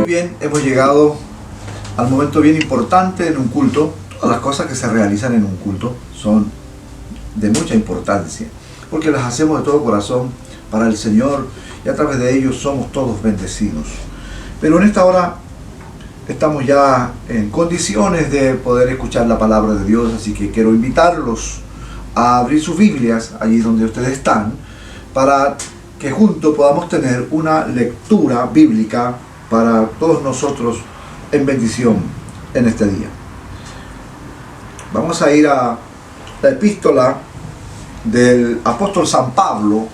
bien, hemos llegado al momento bien importante en un culto. Todas las cosas que se realizan en un culto son de mucha importancia, porque las hacemos de todo corazón para el Señor y a través de ellos somos todos bendecidos. Pero en esta hora estamos ya en condiciones de poder escuchar la palabra de Dios, así que quiero invitarlos a abrir sus Biblias allí donde ustedes están, para que juntos podamos tener una lectura bíblica para todos nosotros en bendición en este día. Vamos a ir a la epístola del apóstol San Pablo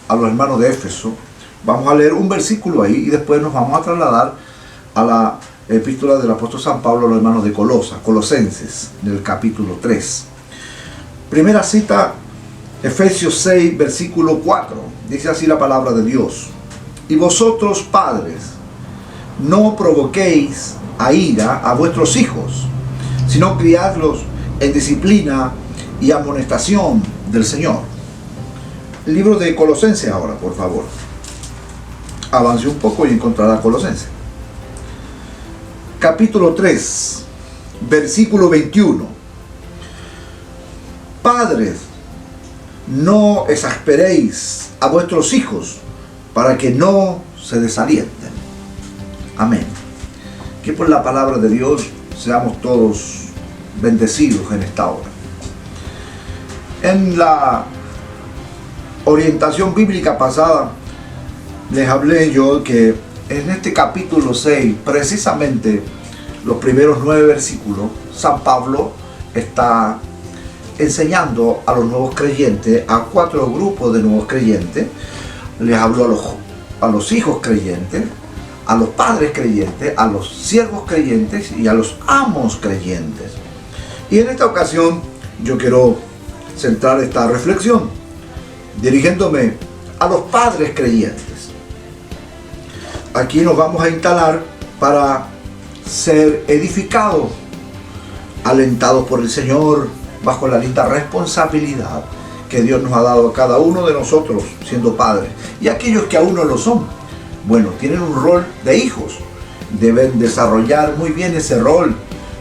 a los hermanos de Éfeso. Vamos a leer un versículo ahí y después nos vamos a trasladar a la epístola del apóstol San Pablo a los hermanos de Colosenses, del capítulo 3. Primera cita, Efesios 6, versículo 4. Dice así la palabra de Dios: y vosotros, padres, no provoquéis a ira a vuestros hijos, sino criadlos en disciplina y amonestación del Señor. El libro de Colosenses ahora, por favor. Avance un poco y encontrará Colosenses. Capítulo 3, versículo 21. Padres, no exasperéis a vuestros hijos para que no se desalienten. Amén. Que por la palabra de Dios seamos todos bendecidos en esta hora. En la orientación bíblica pasada les hablé yo que en este capítulo 6, precisamente los primeros 9 versículos, San Pablo está enseñando a los nuevos creyentes, a 4 grupos de nuevos creyentes. Les habló a los hijos creyentes, a los padres creyentes, a los siervos creyentes y a los amos creyentes. Y en esta ocasión yo quiero centrar esta reflexión dirigiéndome a los padres creyentes. Aquí nos vamos a instalar para ser edificados, alentados por el Señor, bajo la linda responsabilidad que Dios nos ha dado a cada uno de nosotros siendo padres. Y aquellos que aún no lo son, bueno, tienen un rol de hijos. Deben desarrollar muy bien ese rol,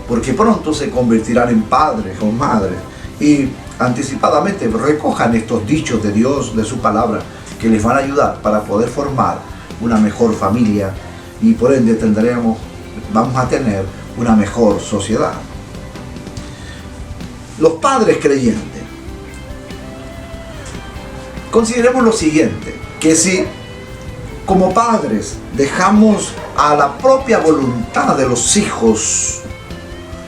porque pronto se convertirán en padres o madres. Y anticipadamente recojan estos dichos de Dios, de su palabra, que les van a ayudar para poder formar una mejor familia y por ende vamos a tener una mejor sociedad. Los padres creyentes. Consideremos lo siguiente, que si como padres dejamos a la propia voluntad de los hijos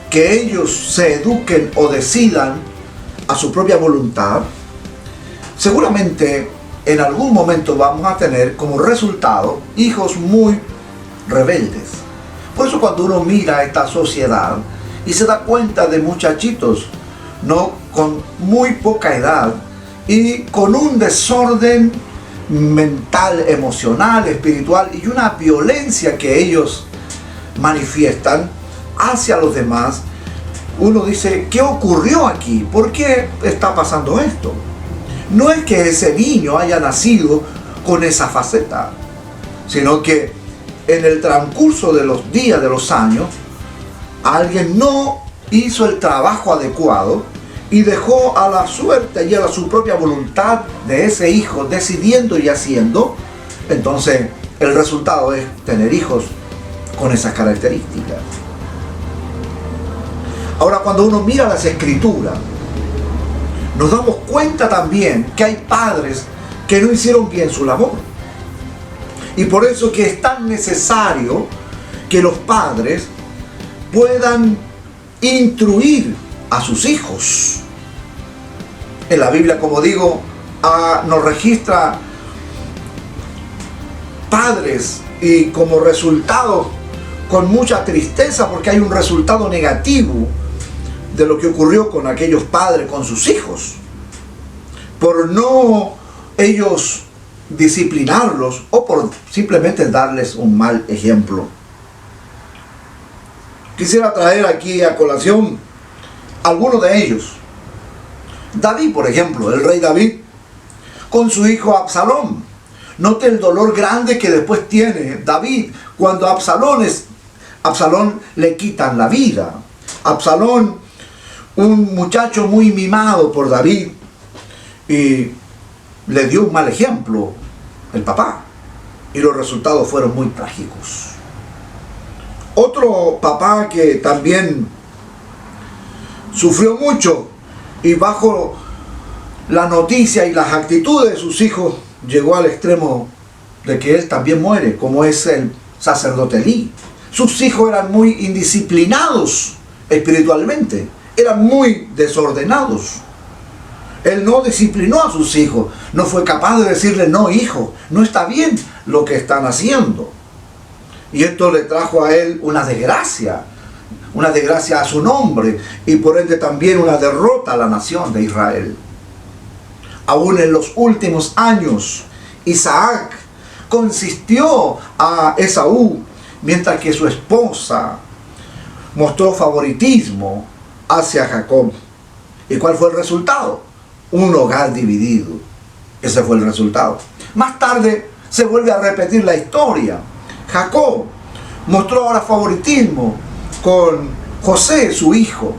que ellos se eduquen o decidan a su propia voluntad, seguramente en algún momento vamos a tener como resultado hijos muy rebeldes. Por eso cuando uno mira esta sociedad y se da cuenta de muchachitos no con muy poca edad y con un desorden mental, emocional, espiritual y una violencia que ellos manifiestan hacia los demás, uno dice, ¿qué ocurrió aquí? ¿Por qué está pasando esto? No es que ese niño haya nacido con esa faceta, sino que en el transcurso de los días, de los años, alguien no hizo el trabajo adecuado y dejó a la suerte y a su propia voluntad de ese hijo decidiendo y haciendo. Entonces el resultado es tener hijos con esas características. Ahora, cuando uno mira las escrituras, nos damos cuenta también que hay padres que no hicieron bien su labor. Y por eso que es tan necesario que los padres puedan instruir a sus hijos. En la Biblia, como digo, nos registra padres y como resultado con mucha tristeza, porque hay un resultado negativo de lo que ocurrió con aquellos padres, con sus hijos, por no ellos disciplinarlos o por simplemente darles un mal ejemplo. Quisiera traer aquí a colación algunos de ellos. David, por ejemplo, el rey David, con su hijo Absalón, Note el dolor grande que después tiene David cuando a Absalón le quitan la vida. Absalón, un muchacho muy mimado por David, y le dio un mal ejemplo el papá. Y los resultados fueron muy trágicos. Otro papá que también sufrió mucho y bajo la noticia y las actitudes de sus hijos llegó al extremo de que él también muere, como es el sacerdote Elí. Sus hijos eran muy indisciplinados espiritualmente, eran muy desordenados. Él no disciplinó a sus hijos, no fue capaz de decirle: no, hijo, no está bien lo que están haciendo. Y esto le trajo a él una desgracia a su nombre, y por ende también una derrota a la nación de Israel. Aún en los últimos años, Isaac consintió a Esaú, mientras que su esposa mostró favoritismo hacia Jacob. ¿Y cuál fue el resultado? Un hogar dividido. Ese fue el resultado. Más tarde se vuelve a repetir la historia. Jacob mostró ahora favoritismo con José, su hijo.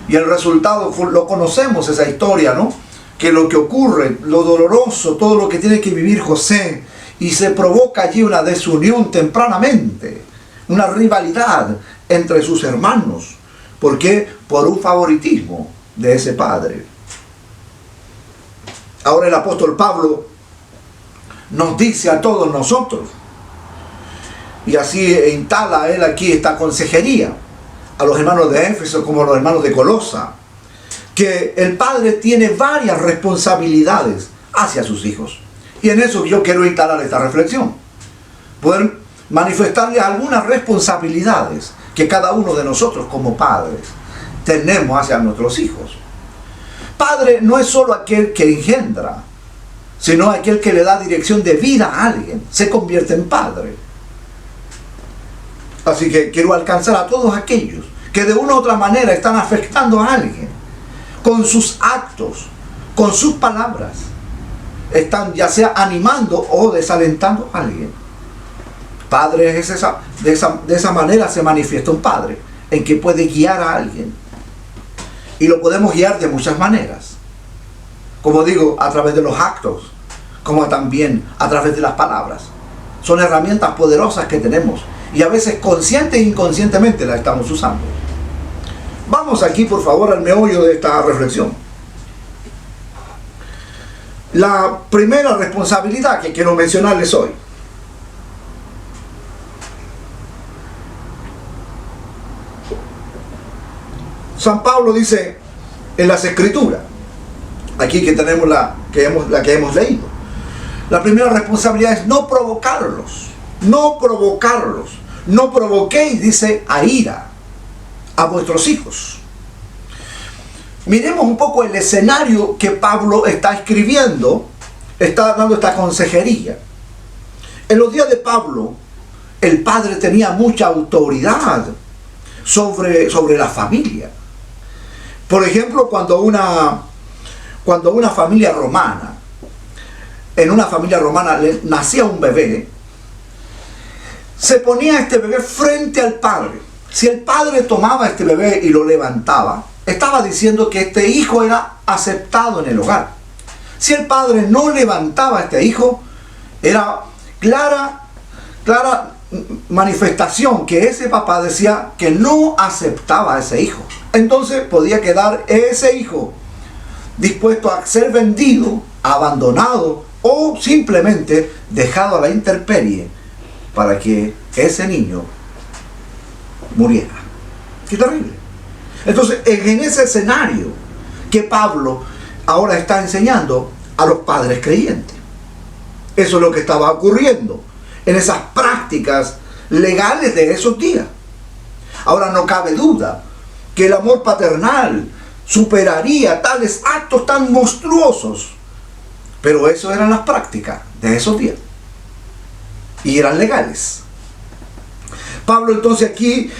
Y el resultado lo conocemos, esa historia, ¿no? Que lo que ocurre, lo doloroso, todo lo que tiene que vivir José, y se provoca allí una desunión tempranamente, una rivalidad entre sus hermanos. ¿Por qué? Por un favoritismo de ese padre. Ahora el apóstol Pablo nos dice a todos nosotros, y así instala él aquí esta consejería a los hermanos de Éfeso como a los hermanos de Colosa, que el padre tiene varias responsabilidades hacia sus hijos. Y en eso yo quiero instalar esta reflexión, poder manifestarles algunas responsabilidades que cada uno de nosotros como padres tenemos hacia nuestros hijos. Padre no es solo aquel que engendra, sino aquel que le da dirección de vida a alguien, se convierte en padre. Así que quiero alcanzar a todos aquellos que de una u otra manera están afectando a alguien, con sus actos, con sus palabras, están ya sea animando o desalentando a alguien. Padre es de esa manera se manifiesta un padre, en que puede guiar a alguien. Y lo podemos guiar de muchas maneras. Como digo, a través de los actos, como también a través de las palabras. Son herramientas poderosas que tenemos, y a veces consciente e inconscientemente las estamos usando. Vamos aquí, por favor, al meollo de esta reflexión. La primera responsabilidad que quiero mencionarles hoy. San Pablo dice en las Escrituras, aquí que tenemos la que hemos leído, la primera responsabilidad es no provocarlos. No provocarlos. No provoquéis, dice, a ira a vuestros hijos. Miremos un poco el escenario que Pablo está escribiendo, está dando esta consejería. En los días de Pablo, el padre tenía mucha autoridad sobre la familia. Por ejemplo, cuando una familia romana, en una familia romana nacía un bebé, se ponía este bebé frente al padre. Si el padre tomaba este bebé y lo levantaba, estaba diciendo que este hijo era aceptado en el hogar. Si el padre no levantaba a este hijo, era clara manifestación que ese papá decía que no aceptaba a ese hijo. Entonces podía quedar ese hijo dispuesto a ser vendido, abandonado o simplemente dejado a la intemperie para que ese niño muriera. ¡Qué terrible! Entonces, en ese escenario que Pablo ahora está enseñando a los padres creyentes. Eso es lo que estaba ocurriendo en esas prácticas legales de esos días. Ahora no cabe duda que el amor paternal superaría tales actos tan monstruosos, pero eso eran las prácticas de esos días y eran legales. Pablo entonces aquí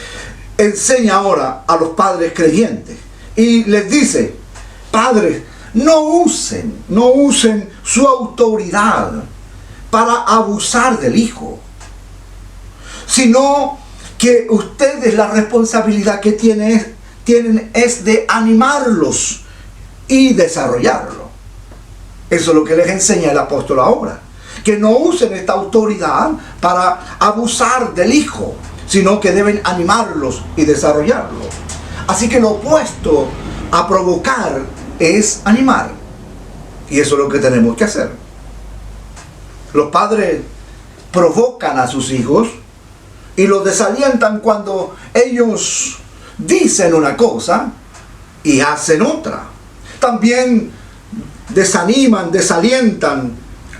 enseña ahora a los padres creyentes y les dice: padres, no usen su autoridad para abusar del hijo, sino que ustedes la responsabilidad que tienen es de animarlos y desarrollarlo. Eso es lo que les enseña el apóstol ahora, que no usen esta autoridad para abusar del hijo, sino que deben animarlos y desarrollarlo. Así que lo opuesto a provocar es animar, y eso es lo que tenemos que hacer. Los padres provocan a sus hijos y los desalientan cuando ellos dicen una cosa y hacen otra. También desaniman, desalientan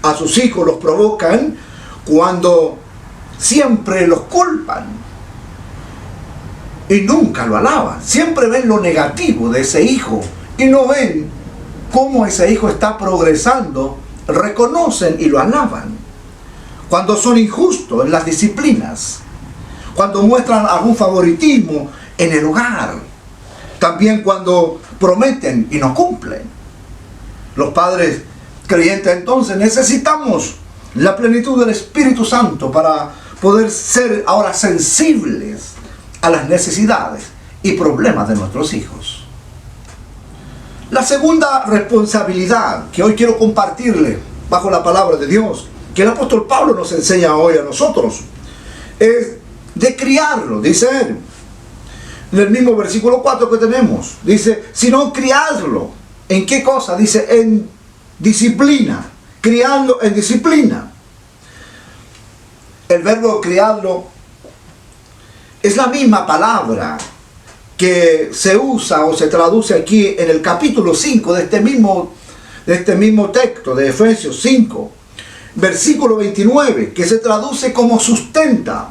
a sus hijos, los provocan cuando siempre los culpan y nunca lo alaban. Siempre ven lo negativo de ese hijo y no ven cómo ese hijo está progresando. Reconocen y lo alaban. Cuando son injustos en las disciplinas, cuando muestran algún favoritismo en el hogar, también cuando prometen y no cumplen. Los padres creyentes entonces necesitamos la plenitud del Espíritu Santo para poder ser ahora sensibles a las necesidades y problemas de nuestros hijos. La segunda responsabilidad que hoy quiero compartirle bajo la palabra de Dios, que el apóstol Pablo nos enseña hoy a nosotros, es de criarlo, dice él. En el mismo versículo 4 que tenemos, dice, sino criarlo. ¿En qué cosa? Dice, en disciplina. Criarlo en disciplina. El verbo criarlo es la misma palabra que se usa o se traduce aquí en el capítulo 5 de este mismo texto de Efesios 5, versículo 29, que se traduce como sustenta.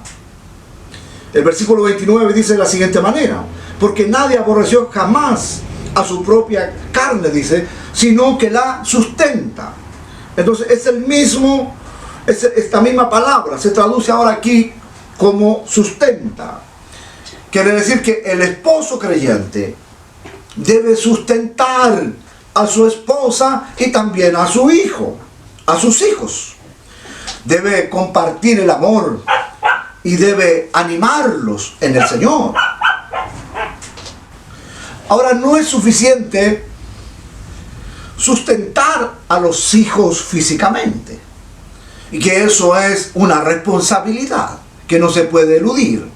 El versículo 29 dice de la siguiente manera: porque nadie aborreció jamás a su propia carne, dice, sino que la sustenta. Entonces esta misma palabra se traduce ahora aquí como sustenta. Quiere decir que el esposo creyente debe sustentar a su esposa y también a su hijo, a sus hijos. Debe compartir el amor y debe animarlos en el Señor. Ahora, no es suficiente sustentar a los hijos físicamente, y que eso es una responsabilidad que no se puede eludir.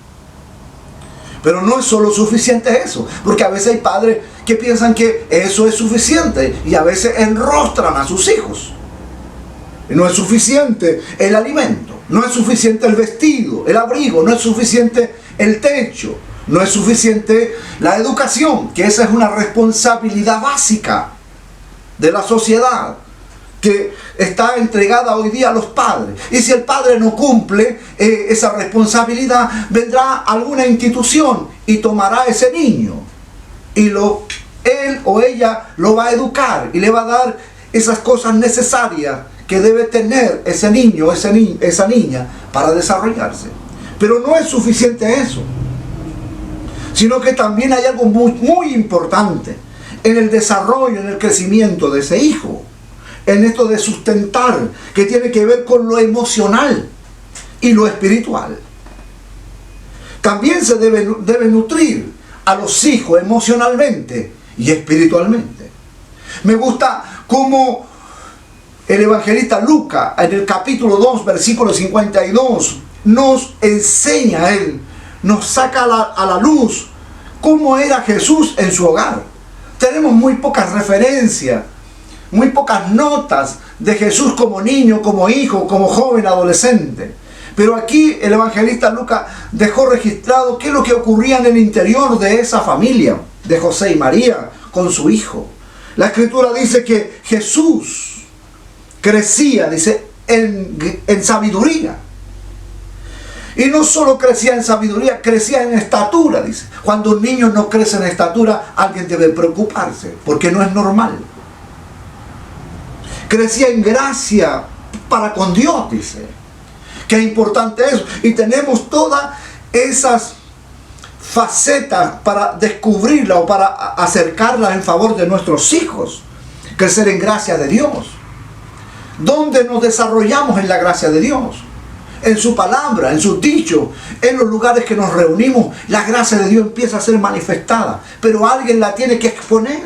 Pero no es solo suficiente eso, porque a veces hay padres que piensan que eso es suficiente y a veces enrostran a sus hijos. Y no es suficiente el alimento, no es suficiente el vestido, el abrigo, no es suficiente el techo, no es suficiente la educación, que esa es una responsabilidad básica de la sociedad que está entregada hoy día a los padres. Y si el padre no cumple esa responsabilidad, vendrá alguna institución y tomará ese niño y él o ella lo va a educar y le va a dar esas cosas necesarias que debe tener ese niño, esa niña para desarrollarse. Pero no es suficiente eso, sino que también hay algo muy, muy importante en el desarrollo, en el crecimiento de ese hijo, en esto de sustentar, que tiene que ver con lo emocional y lo espiritual. También se debe nutrir a los hijos emocionalmente y espiritualmente. Me gusta cómo el evangelista Lucas, en el capítulo 2, versículo 52, nos enseña, nos saca a la luz cómo era Jesús en su hogar. Tenemos muy pocas referencias, muy pocas notas de Jesús como niño, como hijo, como joven, adolescente. Pero aquí el evangelista Lucas dejó registrado qué es lo que ocurría en el interior de esa familia, de José y María, con su hijo. La Escritura dice que Jesús crecía, dice, en sabiduría. Y no solo crecía en sabiduría, crecía en estatura, dice. Cuando un niño no crece en estatura, alguien debe preocuparse, porque no es normal. Crecía en gracia para con Dios, dice. Qué importante eso. Y tenemos todas esas facetas para descubrirlas o para acercarlas en favor de nuestros hijos. Crecer en gracia de Dios. ¿Dónde nos desarrollamos en la gracia de Dios? En su palabra, en sus dichos, en los lugares que nos reunimos, la gracia de Dios empieza a ser manifestada. Pero alguien la tiene que exponer.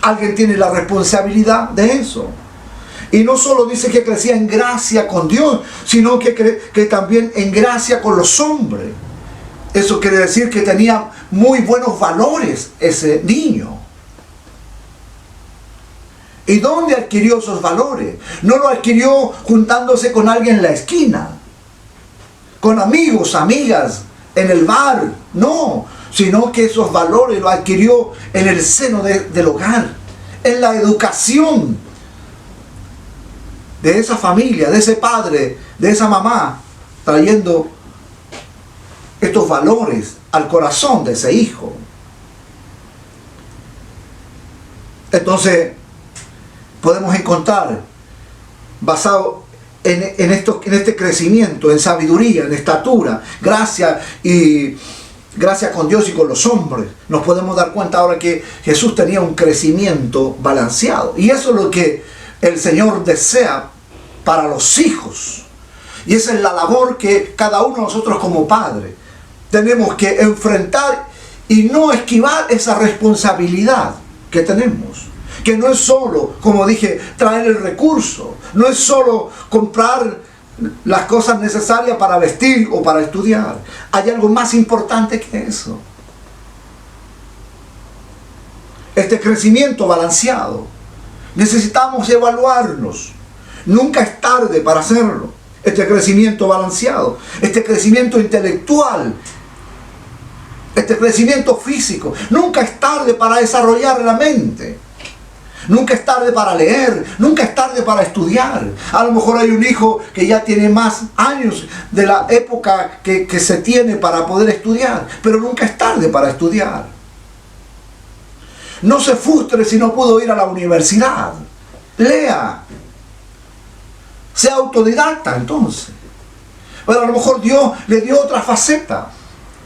Alguien tiene la responsabilidad de eso. Y no solo dice que crecía en gracia con Dios, sino que también en gracia con los hombres. Eso quiere decir que tenía muy buenos valores ese niño. ¿Y dónde adquirió esos valores? No lo adquirió juntándose con alguien en la esquina, con amigos, amigas, en el bar. No, sino que esos valores los adquirió en el seno del hogar, en la educación de esa familia, de ese padre, de esa mamá, trayendo estos valores al corazón de ese hijo. Entonces, podemos encontrar, basado en este crecimiento, en sabiduría, en estatura, gracia con Dios y con los hombres, nos podemos dar cuenta ahora que Jesús tenía un crecimiento balanceado. Y eso es lo que el Señor desea para los hijos. Y esa es la labor que cada uno de nosotros como padre tenemos que enfrentar y no esquivar esa responsabilidad que tenemos. Que no es solo, como dije, traer el recurso, no es solo comprar las cosas necesarias para vestir o para estudiar. Hay algo más importante que eso. Este crecimiento balanceado, necesitamos evaluarnos. Nunca es tarde para hacerlo. Este crecimiento balanceado, este crecimiento intelectual, este crecimiento físico. Nunca es tarde para desarrollar la mente. Nunca es tarde para leer, nunca es tarde para estudiar. A lo mejor hay un hijo que ya tiene más años de la época que se tiene para poder estudiar, pero nunca es tarde para estudiar. No se frustre si no pudo ir a la universidad. Lea. Sea autodidacta entonces. Pero a lo mejor Dios le dio otra faceta.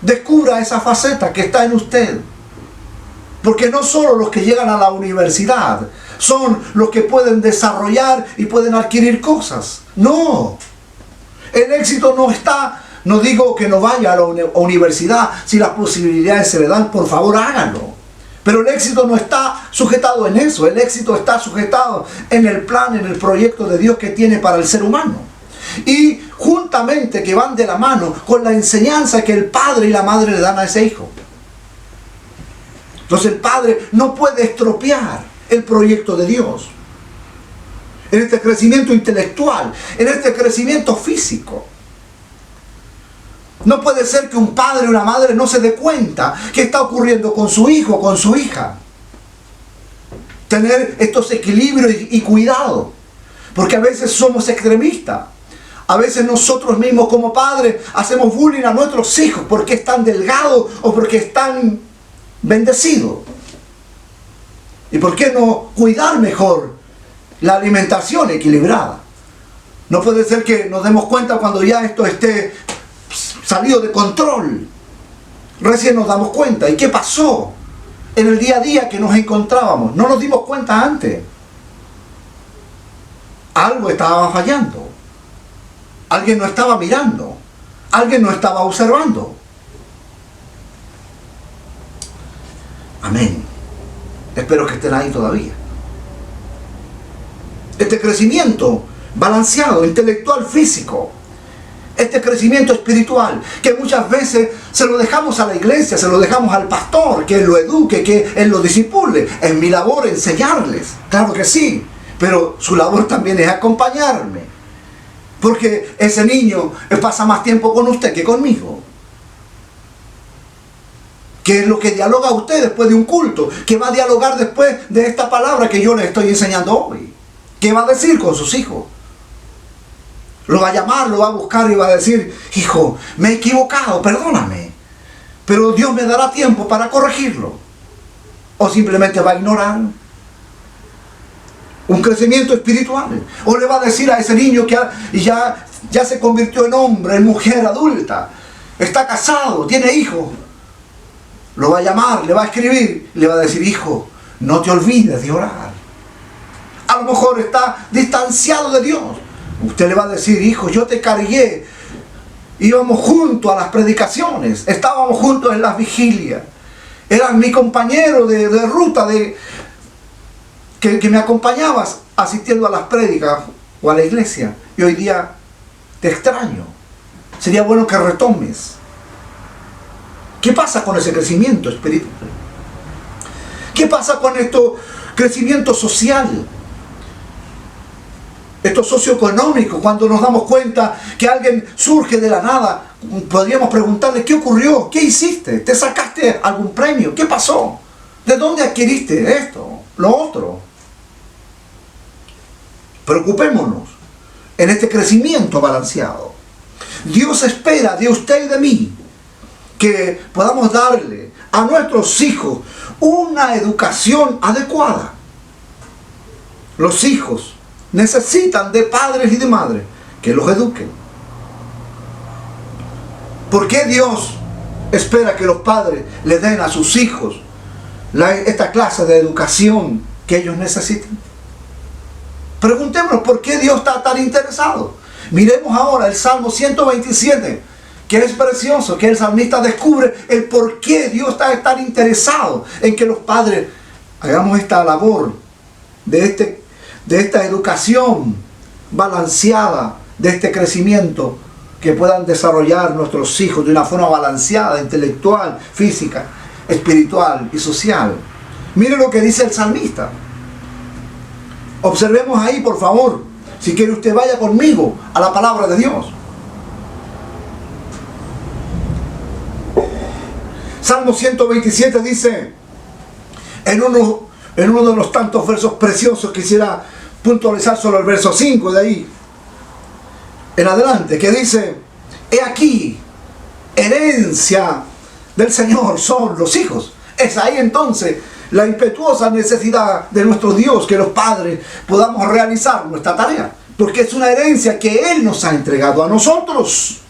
Descubra esa faceta que está en usted. Porque no solo los que llegan a la universidad son los que pueden desarrollar y pueden adquirir cosas. No. El éxito no está, no digo que no vaya a la universidad, si las posibilidades se le dan, por favor háganlo. Pero el éxito no está sujetado en eso, el éxito está sujetado en el plan, en el proyecto de Dios que tiene para el ser humano. Y juntamente que van de la mano con la enseñanza que el padre y la madre le dan a ese hijo. Entonces el padre no puede estropear el proyecto de Dios. En este crecimiento intelectual, en este crecimiento físico. No puede ser que un padre o una madre no se dé cuenta qué está ocurriendo con su hijo o con su hija. Tener estos equilibrios y cuidado. Porque a veces somos extremistas. A veces nosotros mismos como padres hacemos bullying a nuestros hijos porque están delgados o porque están bendecido. ¿Y por qué no cuidar mejor la alimentación equilibrada? No puede ser que nos demos cuenta cuando ya esto esté salido de control. Recién nos damos cuenta. ¿Y qué pasó en el día a día que nos encontrábamos? No nos dimos cuenta antes. Algo estaba fallando. Alguien no estaba mirando. Alguien no estaba observando. Amén. Espero que estén ahí todavía. Este crecimiento balanceado, intelectual, físico. Este crecimiento espiritual, que muchas veces se lo dejamos a la iglesia, se lo dejamos al pastor, que él lo eduque, que él lo discipule. Es mi labor enseñarles, claro que sí, pero su labor también es acompañarme. Porque ese niño pasa más tiempo con usted que conmigo. Que es lo que dialoga usted después de un culto, que va a dialogar después de esta palabra que yo le estoy enseñando hoy. ¿Qué va a decir con sus hijos? Lo va a llamar, lo va a buscar y va a decir: hijo, me he equivocado, perdóname, pero Dios me dará tiempo para corregirlo. O simplemente va a ignorar. Un crecimiento espiritual. O le va a decir a ese niño que ya se convirtió en hombre, en mujer adulta, está casado, tiene hijos. Lo va a llamar, le va a escribir, le va a decir: hijo, no te olvides de orar. A lo mejor está distanciado de Dios. Usted le va a decir: hijo, yo te cargué. Íbamos juntos a las predicaciones, estábamos juntos en las vigilias. Eras mi compañero de ruta, que me acompañabas asistiendo a las prédicas o a la iglesia. Y hoy día te extraño. Sería bueno que retomes. ¿Qué pasa con ese crecimiento espiritual? ¿Qué pasa con este crecimiento social? Esto socioeconómico, cuando nos damos cuenta que alguien surge de la nada, podríamos preguntarle: ¿qué ocurrió? ¿Qué hiciste? ¿Te sacaste algún premio? ¿Qué pasó? ¿De dónde adquiriste esto? Lo otro. Preocupémonos en este crecimiento balanceado. Dios espera de usted y de mí que podamos darle a nuestros hijos una educación adecuada. Los hijos necesitan de padres y de madres que los eduquen. ¿Por qué Dios espera que los padres le den a sus hijos esta clase de educación que ellos necesitan? Preguntémonos por qué Dios está tan interesado. Miremos ahora el Salmo 127, que es precioso, que el salmista descubre el por qué Dios está tan interesado en que los padres hagamos esta labor de esta educación balanceada, de este crecimiento, que puedan desarrollar nuestros hijos de una forma balanceada, intelectual, física, espiritual y social. Mire lo que dice el salmista. Observemos ahí, por favor. Si quiere usted, vaya conmigo a la palabra de Dios. Salmo 127 dice, en uno de los tantos versos preciosos, quisiera puntualizar solo el verso 5 de ahí en adelante, que dice: he aquí, herencia del Señor son los hijos. Es ahí entonces la impetuosa necesidad de nuestro Dios, que los padres podamos realizar nuestra tarea, porque es una herencia que Él nos ha entregado a nosotros.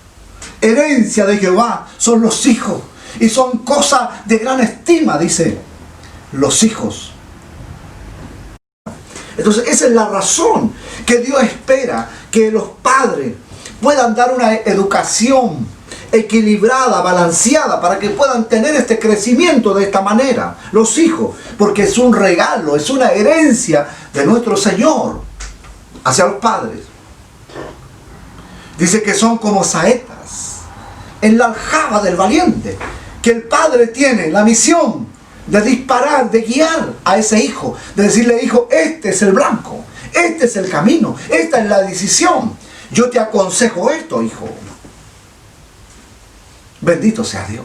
Herencia de Jehová son los hijos, y son cosas de gran estima, dice, los hijos. Entonces esa es la razón que Dios espera que los padres puedan dar una educación equilibrada, balanceada, para que puedan tener este crecimiento de esta manera, los hijos, porque es un regalo, es una herencia de nuestro Señor hacia los padres. Dice que son como saetas en la aljaba del valiente, que el padre tiene la misión de disparar, de guiar a ese hijo, de decirle: hijo, este es el blanco, este es el camino, esta es la decisión, yo te aconsejo esto, hijo. Bendito sea Dios.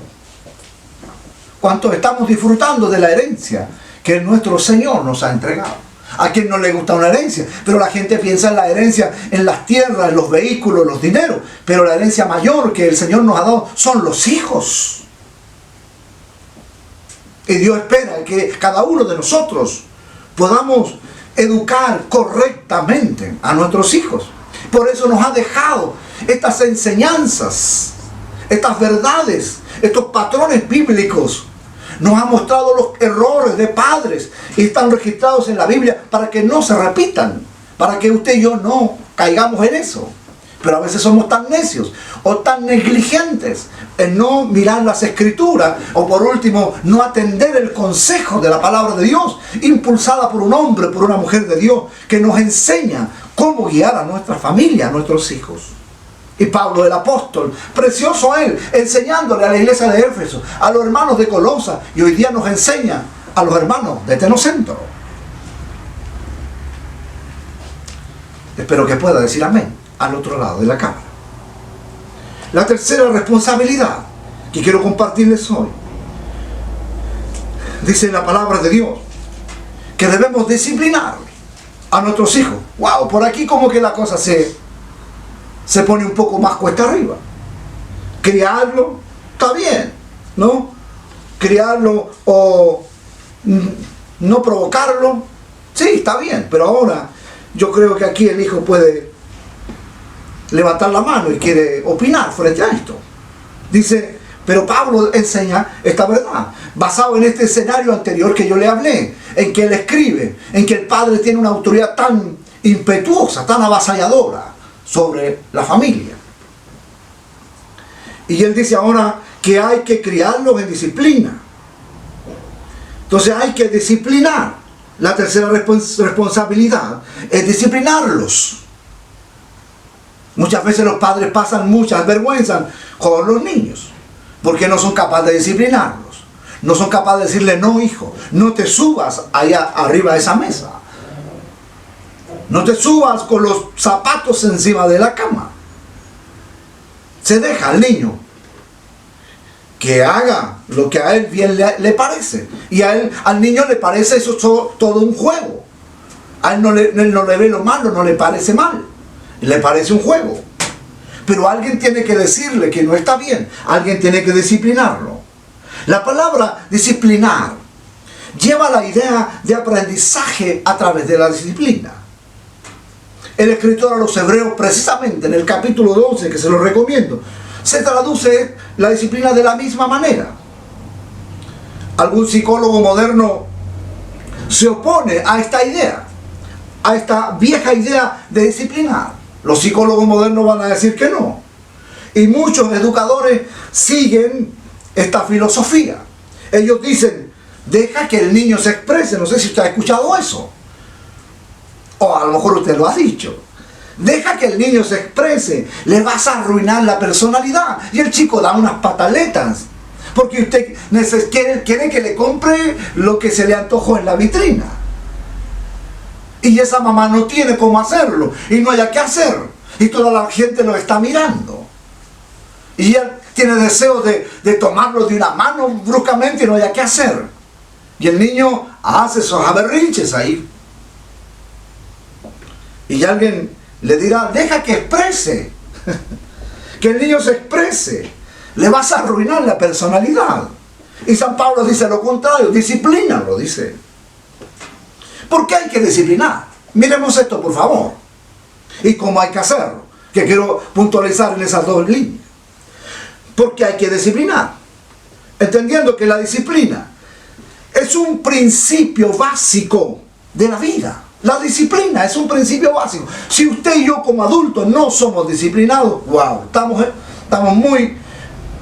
¿Cuántos estamos disfrutando de la herencia que nuestro Señor nos ha entregado? A quien no le gusta una herencia, pero la gente piensa en la herencia, en las tierras, en los vehículos, los dineros, pero la herencia mayor que el Señor nos ha dado son los hijos. Y Dios espera que cada uno de nosotros podamos educar correctamente a nuestros hijos. Por eso nos ha dejado estas enseñanzas, estas verdades, estos patrones bíblicos. Nos ha mostrado los errores de padres y están registrados en la Biblia para que no se repitan, para que usted y yo no caigamos en eso. Pero a veces somos tan necios o tan negligentes en no mirar las escrituras, o por último no atender el consejo de la palabra de Dios, impulsada por un hombre, por una mujer de Dios, que nos enseña cómo guiar a nuestra familia, a nuestros hijos. Y Pablo el apóstol, precioso él, enseñándole a la iglesia de Éfeso, a los hermanos de Colosa, y hoy día nos enseña a los hermanos de Tenocentro. Espero que pueda decir amén al otro lado de la cámara. La tercera responsabilidad que quiero compartirles hoy, dice la palabra de Dios, que debemos disciplinar a nuestros hijos. Wow, por aquí como que la cosa se pone un poco más cuesta arriba. Criarlo, está bien, ¿no? Criarlo o no provocarlo, sí, está bien, pero ahora yo creo que aquí el hijo puede levantar la mano y quiere opinar frente a esto. Dice, pero Pablo enseña esta verdad, basado en este escenario anterior que yo le hablé, en que él escribe, en que el padre tiene una autoridad tan impetuosa, tan avasalladora sobre la familia. Y él dice ahora que hay que criarlos en disciplina. Entonces hay que disciplinar. La tercera responsabilidad es disciplinarlos. Muchas veces los padres pasan muchas vergüenzas con los niños porque no son capaces de disciplinarlos. No son capaces de decirle: no, hijo, no te subas allá arriba de esa mesa. No te subas con los zapatos encima de la cama. Se deja al niño que haga lo que a él bien le parece. Y al niño le parece eso todo un juego. A él no le ve lo malo, no le parece mal. Le parece un juego. Pero alguien tiene que decirle que no está bien. Alguien tiene que disciplinarlo. La palabra disciplinar lleva la idea de aprendizaje a través de la disciplina. El escritor a los Hebreos, precisamente en el capítulo 12, que se lo recomiendo, se traduce la disciplina de la misma manera. Algún psicólogo moderno se opone a esta idea, a esta vieja idea de disciplinar. Los psicólogos modernos van a decir que no. Y muchos educadores siguen esta filosofía. Ellos dicen: deja que el niño se exprese. No sé si usted ha escuchado eso. O a lo mejor usted lo ha dicho. Deja que el niño se exprese. Le vas a arruinar la personalidad. Y el chico da unas pataletas. Porque usted quiere que le compre lo que se le antojó en la vitrina. Y esa mamá no tiene cómo hacerlo. Y no haya qué hacer. Y toda la gente lo está mirando. Y él tiene deseo de tomarlo de una mano bruscamente y no haya qué hacer. Y el niño hace esos aberrinches ahí. Y alguien le dirá: deja que exprese. Que el niño se exprese. Le vas a arruinar la personalidad. Y San Pablo dice lo contrario: disciplínalo, dice. ¿Por qué hay que disciplinar? Miremos esto, por favor. Y cómo hay que hacerlo, que quiero puntualizar en esas dos líneas. ¿Por qué hay que disciplinar? Entendiendo que la disciplina es un principio básico de la vida. La disciplina es un principio básico. Si usted y yo como adultos no somos disciplinados, wow, estamos muy,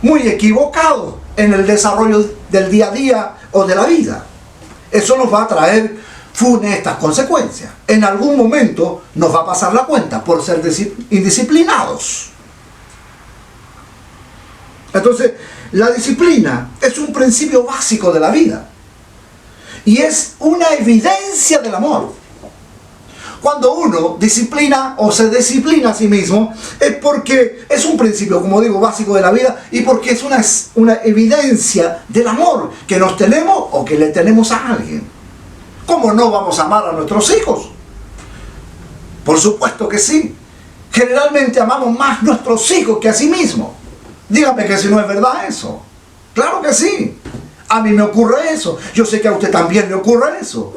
muy equivocados en el desarrollo del día a día o de la vida. Eso nos va a traer funestas consecuencias. En algún momento nos va a pasar la cuenta por ser indisciplinados. Entonces, la disciplina es un principio básico de la vida. Y es una evidencia del amor. Cuando uno disciplina o se disciplina a sí mismo, es porque es un principio, como digo, básico de la vida, y porque es una evidencia del amor que nos tenemos o que le tenemos a alguien. ¿Cómo no vamos a amar a nuestros hijos? Por supuesto que sí. Generalmente amamos más a nuestros hijos que a sí mismos. Dígame que si no es verdad eso. Claro que sí. A mí me ocurre eso. Yo sé que a usted también le ocurre eso.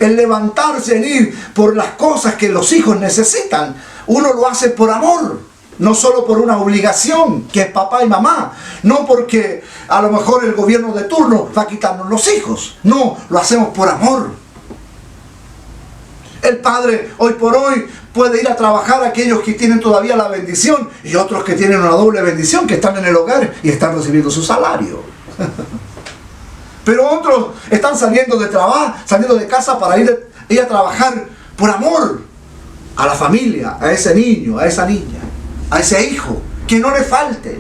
El levantarse, en ir por las cosas que los hijos necesitan, uno lo hace por amor. No solo por una obligación, que es papá y mamá. No porque a lo mejor el gobierno de turno va a quitarnos los hijos. No, lo hacemos por amor. El padre hoy por hoy puede ir a trabajar, aquellos que tienen todavía la bendición y otros que tienen una doble bendición, que están en el hogar y están recibiendo su salario. Pero otros están saliendo de trabajo, saliendo de casa para ir a trabajar por amor a la familia, a ese niño, a esa niña, a ese hijo. Que no le falte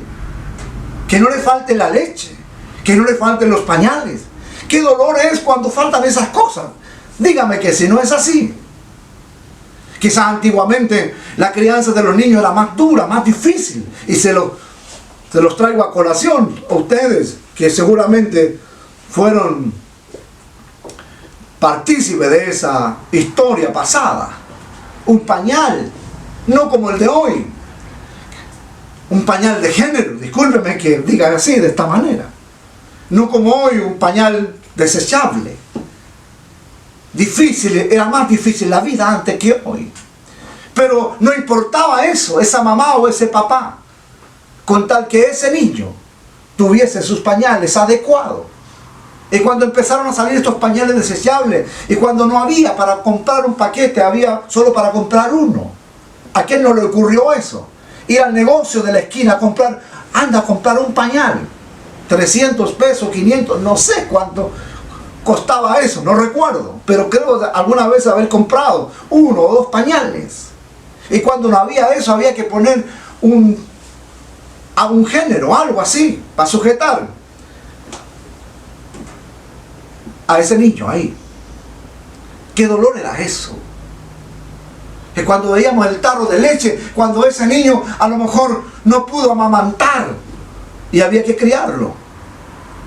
la leche, que no le falten los pañales. Qué dolor es cuando faltan esas cosas. Dígame que si no es así. Quizás antiguamente la crianza de los niños era más dura, más difícil. Y se los traigo a colación a ustedes, que seguramente fueron partícipes de esa historia pasada. Un pañal, no como el de hoy. Un pañal de género, discúlpeme que diga así, de esta manera. No como hoy, un pañal desechable. Difícil, era más difícil la vida antes que hoy. Pero no importaba eso, esa mamá o ese papá, con tal que ese niño tuviese sus pañales adecuados. Y cuando empezaron a salir estos pañales desechables, y cuando no había para comprar un paquete, había solo para comprar uno. ¿A quién no le ocurrió eso? Ir al negocio de la esquina a comprar, anda a comprar un pañal. 300 pesos, 500, no sé cuánto costaba eso, no recuerdo. Pero creo alguna vez haber comprado 1 o 2 pañales. Y cuando no había eso, había que poner a un género, algo así, para sujetar a ese niño ahí. ¿Qué dolor era eso? Que cuando veíamos el tarro de leche, cuando ese niño a lo mejor no pudo amamantar y había que criarlo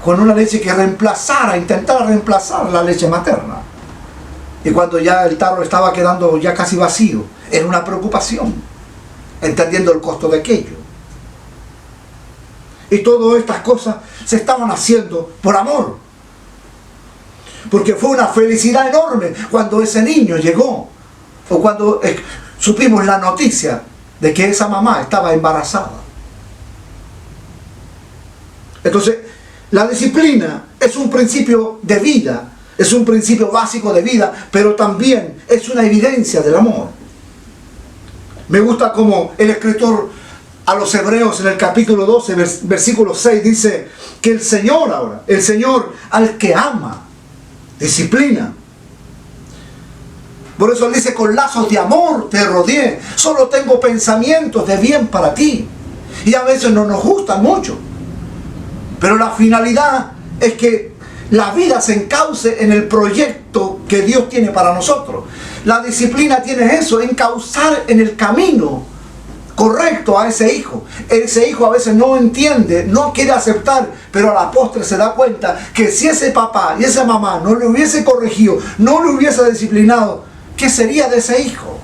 con una leche que intentara reemplazar la leche materna. Y cuando ya el tarro estaba quedando ya casi vacío, era una preocupación, entendiendo el costo de aquello. Y todas estas cosas se estaban haciendo por amor. Porque fue una felicidad enorme cuando ese niño llegó, o cuando supimos la noticia de que esa mamá estaba embarazada. Entonces, la disciplina es un principio de vida, es un principio básico de vida, pero también es una evidencia del amor. Me gusta como el escritor a los Hebreos en el capítulo 12, versículo 6, dice que el Señor al que ama, disciplina. Por eso él dice, con lazos de amor te rodeé, solo tengo pensamientos de bien para ti. Y a veces no nos gustan mucho, pero la finalidad es que la vida se encauce en el proyecto que Dios tiene para nosotros. La disciplina tiene eso, encauzar en el camino correcto a ese hijo. Ese hijo a veces no entiende, no quiere aceptar, pero a la postre se da cuenta que si ese papá y esa mamá no le hubiese corregido, no le hubiese disciplinado, ¿qué sería de ese hijo?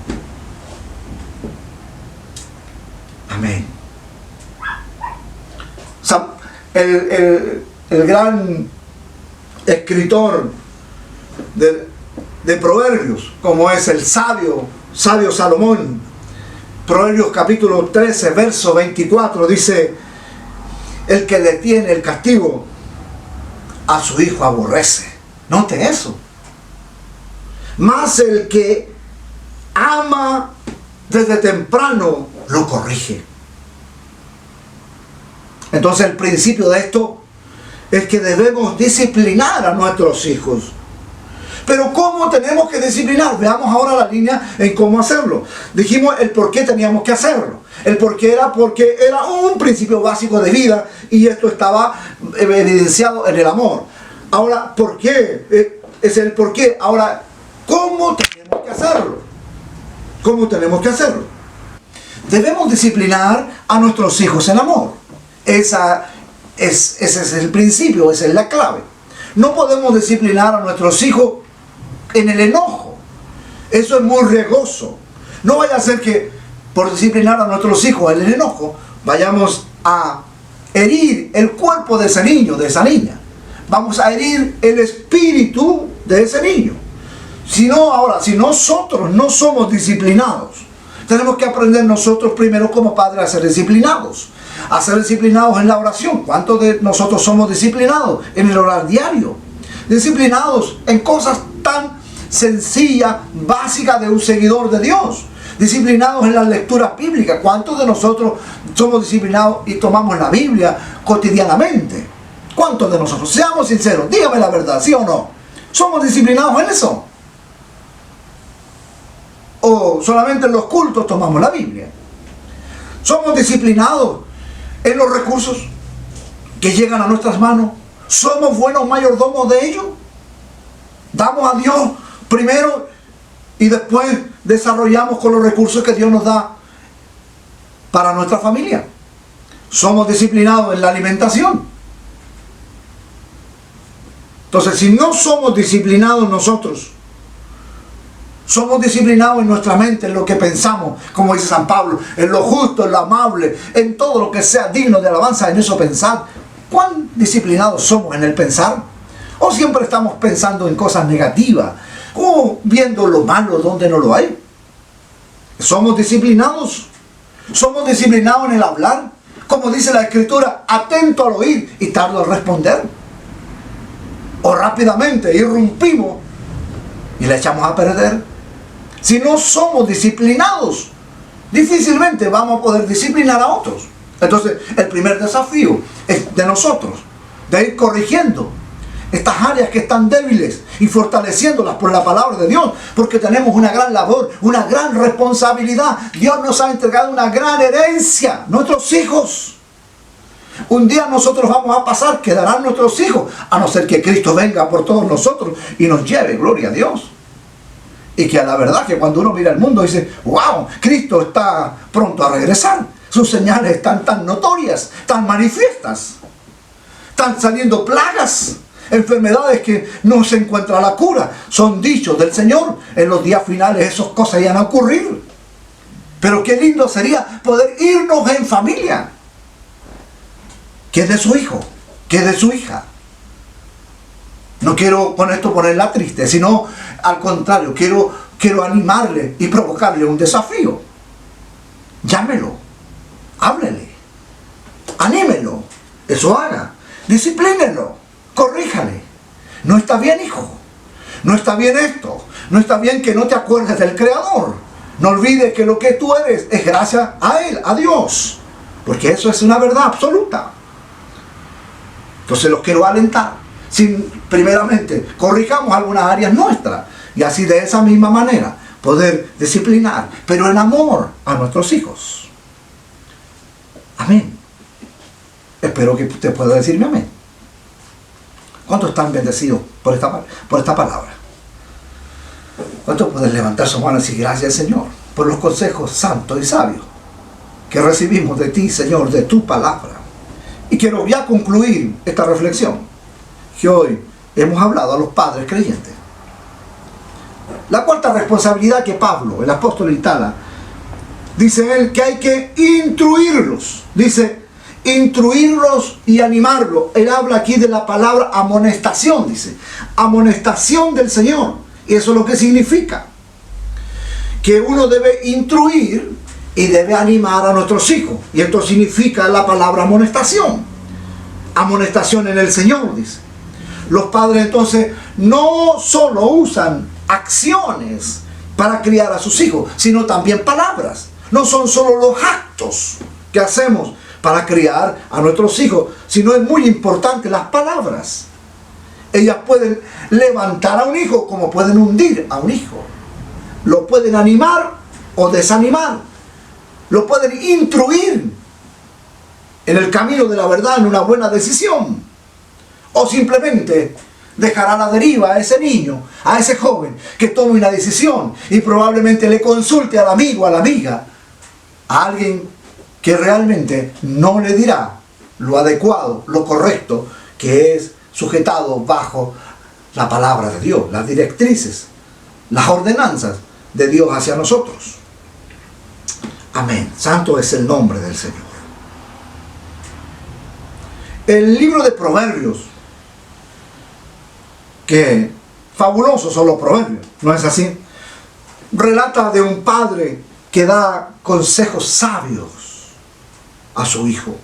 Amén. El gran escritor de Proverbios, como es el sabio Salomón, Proverbios capítulo 13, verso 24, dice: el que detiene el castigo a su hijo aborrece. Note eso. Mas el que ama desde temprano lo corrige. Entonces el principio de esto es que debemos disciplinar a nuestros hijos. Pero ¿cómo tenemos que disciplinar? Veamos ahora la línea en cómo hacerlo. Dijimos el por qué teníamos que hacerlo. El por qué era porque era un principio básico de vida y esto estaba evidenciado en el amor. Ahora, ¿por qué? Es el por qué. Ahora, ¿cómo tenemos que hacerlo? ¿Cómo tenemos que hacerlo? Debemos disciplinar a nuestros hijos en amor. Ese es el principio, esa es la clave. No podemos disciplinar a nuestros hijos en el enojo. Eso es muy riesgoso. No vaya a ser que por disciplinar a nuestros hijos en el enojo vayamos a herir el cuerpo de ese niño, de esa niña. Vamos a herir el espíritu de ese niño. Si nosotros no somos disciplinados, tenemos que aprender nosotros primero como padres a ser disciplinados. A ser disciplinados en la oración. ¿Cuántos de nosotros somos disciplinados en el orar diario? Disciplinados en cosas tan sencillas, básicas de un seguidor de Dios. Disciplinados en las lecturas bíblicas. ¿Cuántos de nosotros somos disciplinados y tomamos la Biblia cotidianamente? ¿Cuántos de nosotros? Seamos sinceros, dígame la verdad, ¿sí o no? ¿Somos disciplinados en eso? ¿O solamente en los cultos tomamos la Biblia? ¿Somos disciplinados en los recursos que llegan a nuestras manos? ¿Somos buenos mayordomos de ellos? ¿Damos a Dios primero y después desarrollamos con los recursos que Dios nos da para nuestra familia? ¿Somos disciplinados en la alimentación? Entonces, si no somos disciplinados nosotros, somos disciplinados en nuestra mente, en lo que pensamos, como dice San Pablo, en lo justo, en lo amable, en todo lo que sea digno de alabanza, en eso pensar. ¿Cuán disciplinados somos en el pensar? ¿O siempre estamos pensando en cosas negativas? ¿O viendo lo malo donde no lo hay? ¿Somos disciplinados? ¿Somos disciplinados en el hablar? Como dice la Escritura, atento al oír y tardo al responder. o rápidamente irrumpimos y le echamos a perder. Si no somos disciplinados, difícilmente vamos a poder disciplinar a otros. Entonces, el primer desafío es de nosotros, de ir corrigiendo estas áreas que están débiles y fortaleciéndolas por la palabra de Dios, porque tenemos una gran labor, una gran responsabilidad. Dios nos ha entregado una gran herencia, nuestros hijos. Un día nosotros vamos a pasar, quedarán nuestros hijos, a no ser que Cristo venga por todos nosotros y nos lleve, gloria a Dios. Y que a la verdad que cuando uno mira el mundo dice, wow, Cristo está pronto a regresar. Sus señales están tan notorias, tan manifiestas. Están saliendo plagas, enfermedades que no se encuentra la cura. Son dichos del Señor. En los días finales esas cosas ya van a ocurrir. Pero qué lindo sería poder irnos en familia. Que es de su hijo, que es de su hija. No quiero con esto ponerla triste, sino al contrario, quiero animarle y provocarle un desafío. Llámelo, háblele, anímelo, eso haga, disciplínelo, corríjale. No está bien, hijo, no está bien esto, no está bien que no te acuerdes del Creador. No olvides que lo que tú eres es gracias a Él, a Dios, porque eso es una verdad absoluta. Entonces los quiero alentar. Primeramente, corrijamos algunas áreas nuestras y así de esa misma manera poder disciplinar, pero en amor a nuestros hijos. Amén. Espero que usted pueda decirme amén. ¿Cuántos están bendecidos por esta palabra? ¿Cuántos pueden levantar su mano y decir gracias, Señor, por los consejos santos y sabios que recibimos de ti, Señor, de tu palabra? Y quiero ya concluir esta reflexión que hoy hemos hablado a los padres creyentes. La cuarta responsabilidad que Pablo, el apóstol, instala, dice él que hay que instruirlos. Dice, instruirlos y animarlos. Él habla aquí de la palabra amonestación, dice. Amonestación del Señor. Y eso es lo que significa. Que uno debe instruir y debe animar a nuestros hijos. Y esto significa la palabra amonestación. Amonestación en el Señor, dice. Los padres entonces no solo usan acciones para criar a sus hijos, sino también palabras. No son solo los actos que hacemos para criar a nuestros hijos, sino es muy importante las palabras. Ellas pueden levantar a un hijo como pueden hundir a un hijo. Lo pueden animar o desanimar. Lo pueden instruir en el camino de la verdad, en una buena decisión. O simplemente dejar a la deriva a ese niño, a ese joven, que tome una decisión y probablemente le consulte al amigo, a la amiga, a alguien que realmente no le dirá lo adecuado, lo correcto, que es sujetado bajo la palabra de Dios, las directrices, las ordenanzas de Dios hacia nosotros. Amén. Santo es el nombre del Señor. El libro de Proverbios, que fabulosos son los proverbios, ¿no es así? Relata de un padre que da consejos sabios a su hijo.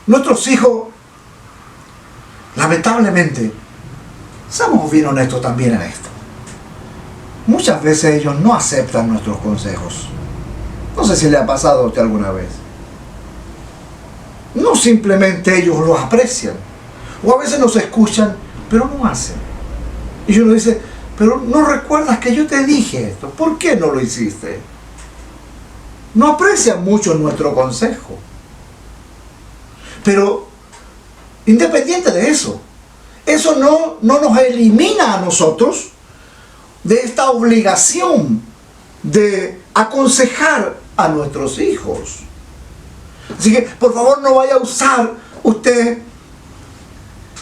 Nuestros hijos, lamentablemente, seamos bien honestos también en esto. Muchas veces ellos no aceptan nuestros consejos. No sé si le ha pasado a usted alguna vez. No simplemente ellos los aprecian. O a veces nos escuchan, pero no hacen. Y uno dice, pero no recuerdas que yo te dije esto. ¿Por qué no lo hiciste? No aprecian mucho nuestro consejo. Pero, independiente de eso, eso no nos elimina a nosotros de esta obligación de aconsejar a nuestros hijos. Así que, por favor, no vaya a usar usted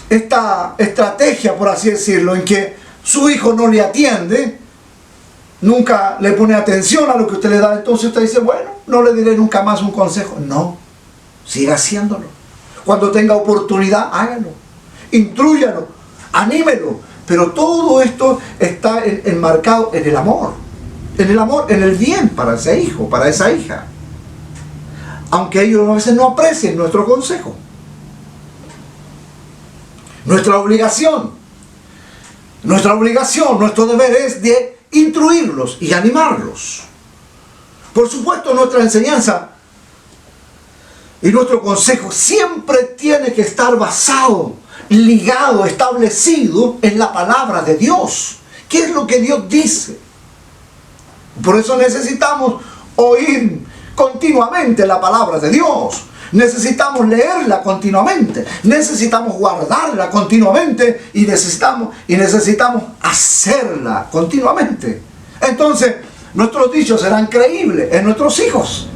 esta estrategia, por así decirlo, en que su hijo no le atiende, nunca le pone atención a lo que usted le da, entonces usted dice, bueno, no le diré nunca más un consejo. No, siga haciéndolo. Cuando tenga oportunidad, hágalo, intrúyalo, anímelo, pero todo esto está enmarcado en el amor, en el bien para ese hijo, para esa hija, aunque ellos a veces no aprecien nuestro consejo. Nuestra obligación, nuestro deber es de instruirlos y animarlos. Por supuesto, nuestra enseñanza y nuestro consejo siempre tiene que estar basado, ligado, establecido en la palabra de Dios. ¿Qué es lo que Dios dice? Por eso necesitamos oír continuamente la palabra de Dios. Necesitamos leerla continuamente. Necesitamos guardarla continuamente. Y necesitamos hacerla continuamente. Entonces, nuestros dichos serán creíbles en nuestros hijos.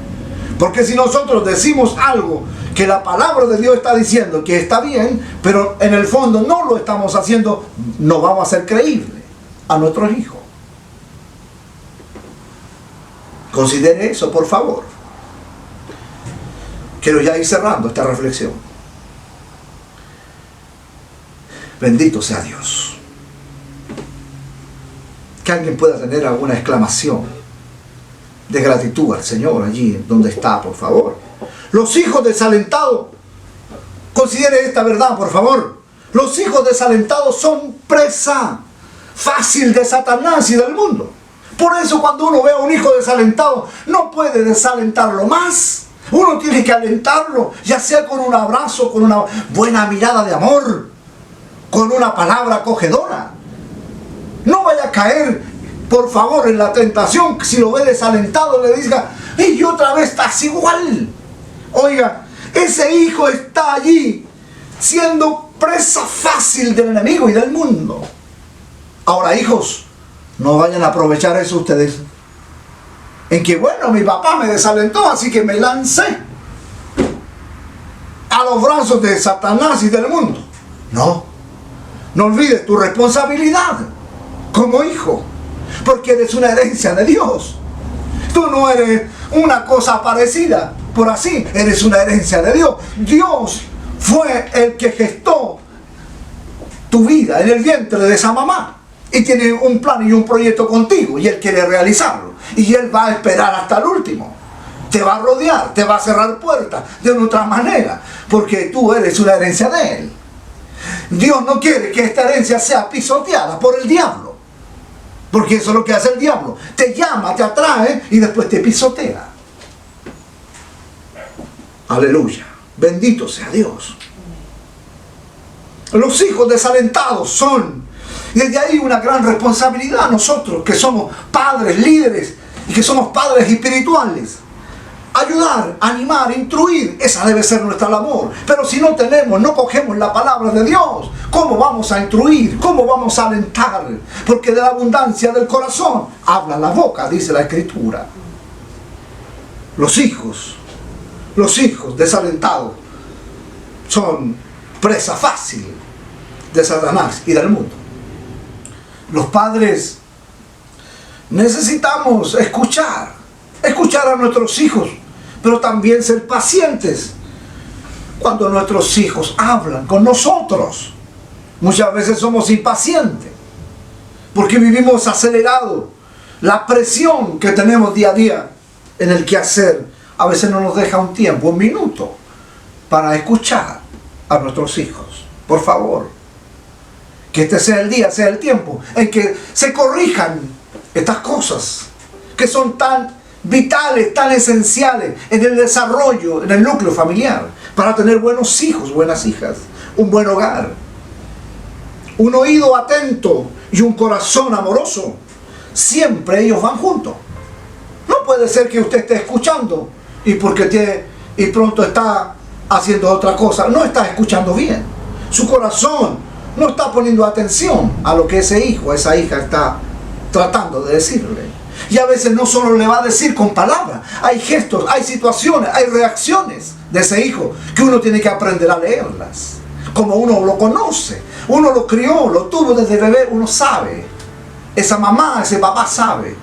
Porque si nosotros decimos algo que la palabra de Dios está diciendo que está bien, pero en el fondo no lo estamos haciendo, no vamos a ser creíbles a nuestros hijos. Considere eso, por favor. Quiero ya ir cerrando esta reflexión. Bendito sea Dios. Que alguien pueda tener alguna exclamación de gratitud al Señor allí donde está, por favor. Los hijos desalentados, considere esta verdad, por favor. Los hijos desalentados son presa fácil de Satanás y del mundo. Por eso cuando uno ve a un hijo desalentado, no puede desalentarlo más. Uno tiene que alentarlo, ya sea con un abrazo, con una buena mirada de amor, con una palabra acogedora. No vaya a caer, por favor, en la tentación, si lo ve desalentado, le diga, y otra vez estás igual. Oiga, ese hijo está allí, siendo presa fácil del enemigo y del mundo. Ahora, hijos, no vayan a aprovechar eso ustedes. En que, bueno, mi papá me desalentó, así que me lancé a los brazos de Satanás y del mundo. No olvides tu responsabilidad como hijo, porque eres una herencia de Dios. Tú no eres una cosa parecida, por así, eres una herencia de Dios. Dios fue el que gestó tu vida en el vientre de esa mamá. Y tiene un plan y un proyecto contigo, y Él quiere realizarlo. Y Él va a esperar hasta el último. Te va a rodear, te va a cerrar puertas de una otra manera, porque tú eres una herencia de Él. Dios no quiere que esta herencia sea pisoteada por el diablo, porque eso es lo que hace el diablo. Te llama, te atrae y después te pisotea. Aleluya. Bendito sea Dios. Los hijos desalentados son, y desde ahí una gran responsabilidad nosotros que somos padres, líderes y que somos padres espirituales. Ayudar, animar, instruir, esa debe ser nuestra labor. Pero si no cogemos la palabra de Dios, ¿cómo vamos a instruir? ¿Cómo vamos a alentar? Porque de la abundancia del corazón habla la boca, dice la Escritura. Los hijos desalentados son presa fácil de Satanás y del mundo. Los padres necesitamos escuchar a nuestros hijos, pero también ser pacientes cuando nuestros hijos hablan con nosotros. Muchas veces somos impacientes porque vivimos acelerados. La presión que tenemos día a día en el quehacer a veces no nos deja un tiempo, un minuto para escuchar a nuestros hijos. Por favor, que este sea el día, sea el tiempo en que se corrijan estas cosas que son tan vitales, tan esenciales en el desarrollo, en el núcleo familiar, para tener buenos hijos, buenas hijas, un buen hogar, un oído atento y un corazón amoroso. Siempre ellos van juntos. No puede ser que usted esté escuchando y pronto está haciendo otra cosa. No está escuchando bien. Su corazón no está poniendo atención a lo que ese hijo, esa hija está tratando de decirle. Y a veces no solo le va a decir con palabras, hay gestos, hay situaciones, hay reacciones de ese hijo que uno tiene que aprender a leerlas. Como uno lo conoce, uno lo crió, lo tuvo desde bebé, uno sabe. Esa mamá, ese papá sabe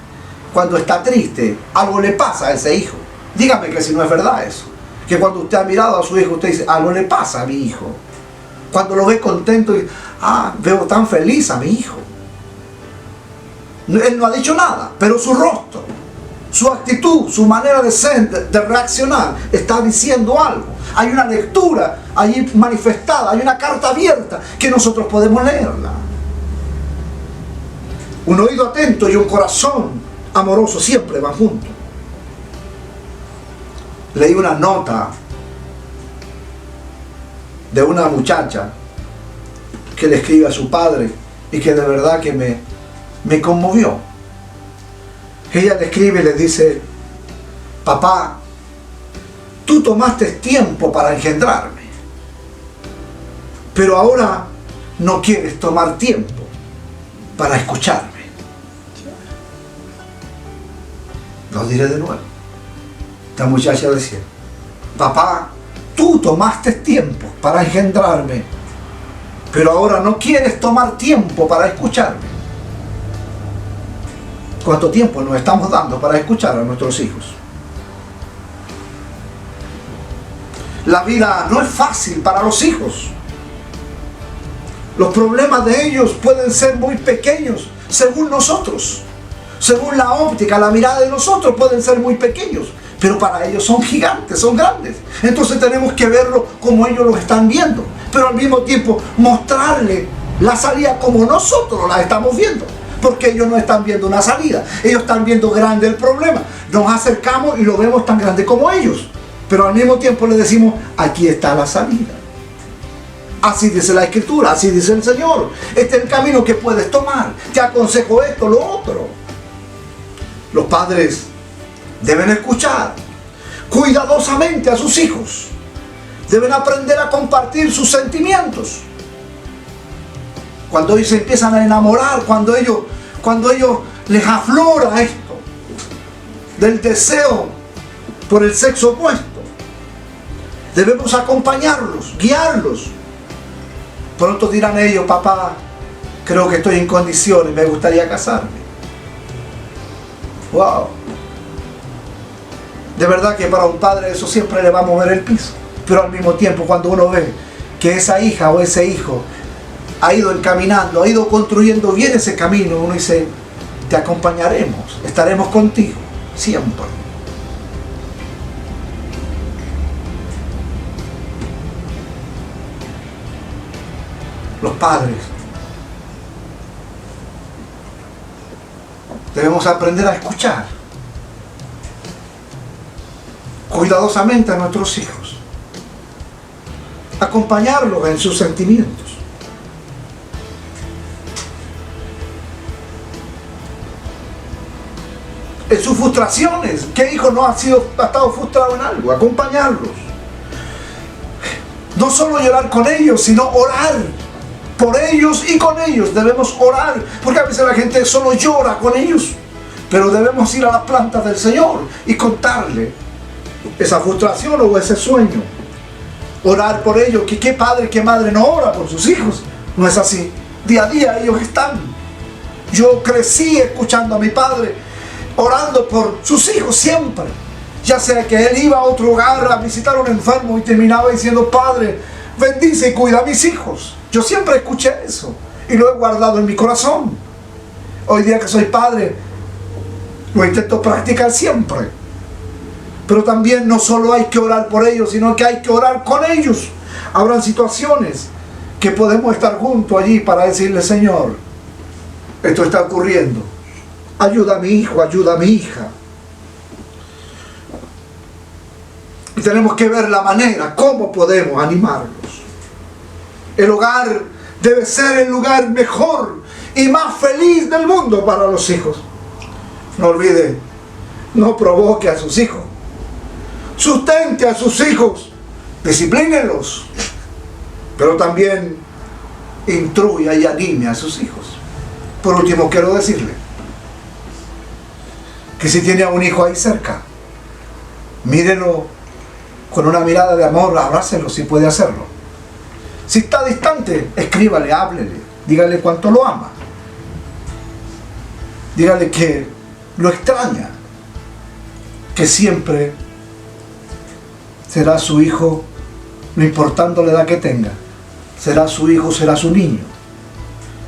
cuando está triste, algo le pasa a ese hijo. Dígame que si no es verdad eso. Que cuando usted ha mirado a su hijo, usted dice, algo le pasa a mi hijo. Cuando lo ve contento, veo tan feliz a mi hijo. Él no ha dicho nada, pero su rostro, su actitud, su manera de ser, de reaccionar, está diciendo algo. Hay una lectura allí manifestada, hay una carta abierta que nosotros podemos leerla. Un oído atento y un corazón amoroso siempre van juntos. Leí una nota de una muchacha que le escribe a su padre y que de verdad que me conmovió. Ella le escribe y le dice: papá, tú tomaste tiempo para engendrarme, pero ahora no quieres tomar tiempo para escucharme. Lo diré de nuevo. Esta muchacha decía: papá, tú tomaste tiempo para engendrarme, pero ahora no quieres tomar tiempo para escucharme. ¿Cuánto tiempo nos estamos dando para escuchar a nuestros hijos? La vida no es fácil para los hijos. Los problemas de ellos pueden ser muy pequeños según nosotros. Según la óptica, la mirada de nosotros pueden ser muy pequeños, pero para ellos son gigantes, son grandes. Entonces tenemos que verlo como ellos lo están viendo, pero al mismo tiempo mostrarle la salida como nosotros la estamos viendo, porque ellos no están viendo una salida, ellos están viendo grande el problema. Nos acercamos y lo vemos tan grande como ellos, pero al mismo tiempo le decimos: aquí está la salida. Así dice la Escritura, así dice el Señor. Este es el camino que puedes tomar. Te aconsejo esto, lo otro. Los padres deben escuchar cuidadosamente a sus hijos. Deben aprender a compartir sus sentimientos. Cuando ellos se empiezan a enamorar, cuando ellos les aflora esto del deseo por el sexo opuesto, debemos acompañarlos, guiarlos. Pronto dirán ellos: papá, creo que estoy en condiciones, me gustaría casarme. Wow. De verdad que para un padre eso siempre le va a mover el piso. Pero al mismo tiempo, cuando uno ve que esa hija o ese hijo ha ido encaminando, ha ido construyendo bien ese camino, uno dice: te acompañaremos, estaremos contigo siempre. Los padres debemos aprender a escuchar cuidadosamente a nuestros hijos, acompañarlos en sus sentimientos. En sus frustraciones. ¿Qué hijo no ha estado frustrado en algo? Acompañarlos. No solo llorar con ellos, sino orar por ellos y con ellos. Debemos orar, porque a veces la gente solo llora con ellos, pero debemos ir a las plantas del Señor y contarle esa frustración o ese sueño. Orar por ellos. Que qué padre, qué madre no ora por sus hijos. No es así. Día a día ellos están. Yo crecí escuchando a mi padre orando por sus hijos siempre. Ya sea que él iba a otro hogar a visitar a un enfermo y terminaba diciendo: Padre, bendice y cuida a mis hijos. Yo siempre escuché eso y lo he guardado en mi corazón. Hoy día que soy padre, lo intento practicar siempre. Pero también no solo hay que orar por ellos, sino que hay que orar con ellos. Habrán situaciones que podemos estar juntos allí para decirle: Señor, esto está ocurriendo. Ayuda a mi hijo, ayuda a mi hija. Y tenemos que ver la manera, cómo podemos animarlos. El hogar debe ser el lugar mejor y más feliz del mundo para los hijos. No olvide, no provoque a sus hijos. Sustente a sus hijos, disciplínelos, pero también instruya y anime a sus hijos. Por último, quiero decirle que si tiene a un hijo ahí cerca, mírelo con una mirada de amor, abrácelo si puede hacerlo. Si está distante, escríbale, háblele, dígale cuánto lo ama, dígale que lo extraña, que siempre será su hijo, no importando la edad que tenga. Será su hijo, será su niño.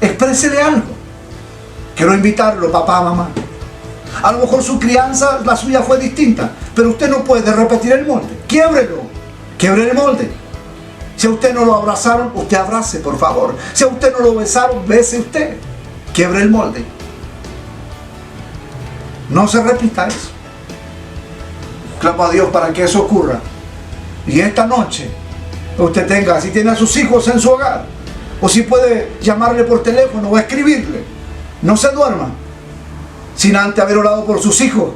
Exprésele algo. Quiero invitarlo, papá, mamá. A lo mejor su crianza, la suya fue distinta, pero usted no puede repetir el molde. Quiébrelo Quiebre el molde. Si a usted no lo abrazaron, usted abrace, por favor. Si a usted no lo besaron, bese usted. Quiebre el molde. No se repita eso. Clamo a Dios para que eso ocurra. Y esta noche usted tenga, si tiene a sus hijos en su hogar, o si puede llamarle por teléfono o escribirle, no se duerma sin antes haber orado por sus hijos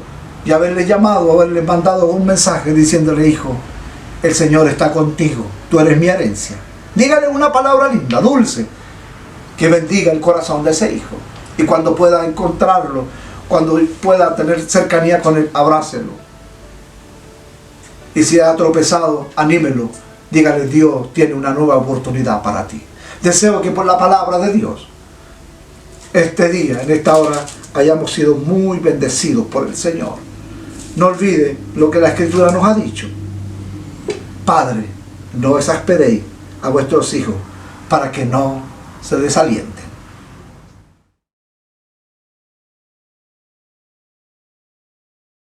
y haberle llamado, haberle mandado un mensaje diciéndole: hijo, el Señor está contigo, tú eres mi herencia. Dígale una palabra linda, dulce, que bendiga el corazón de ese hijo. Y cuando pueda encontrarlo, cuando pueda tener cercanía con él, abrácelo. Y si ha tropezado, anímelo. Dígale: Dios tiene una nueva oportunidad para ti. Deseo que por la palabra de Dios, este día, en esta hora, hayamos sido muy bendecidos por el Señor. No olvide lo que la Escritura nos ha dicho. Padre, no exasperéis a vuestros hijos para que no se desalienten.